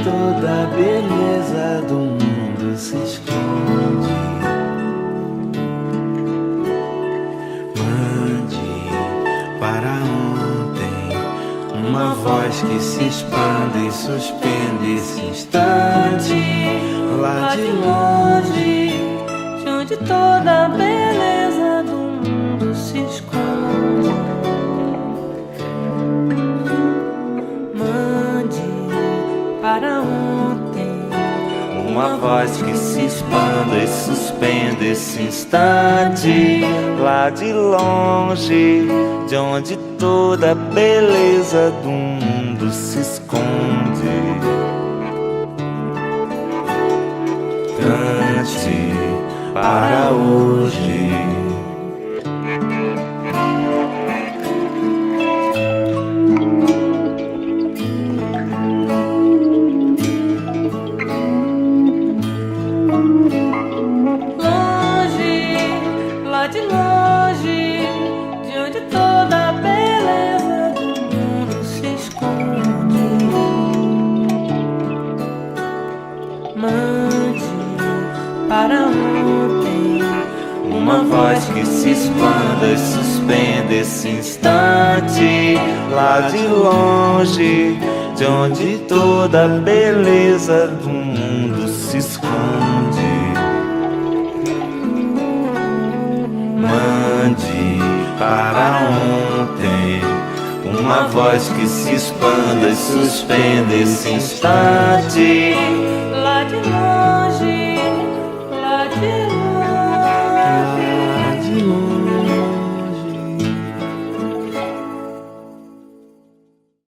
toda a beleza do mundo se esconde. Mande para ontem uma voz que se expande e suspende esse instante. Lá de longe, de onde toda a beleza do mundo se esconde. Mande para ontem uma voz que se expanda e suspende esse instante. Lá de longe, de onde toda a beleza do mundo se esconde. Cante para hoje. Lá de longe, de onde toda a beleza do mundo se esconde. Mande para ontem uma voz que se expanda e suspende esse instante. Lá de longe, de onde toda a beleza do mundo se esconde. Mande para ontem uma voz que se expanda e suspende esse instante. lá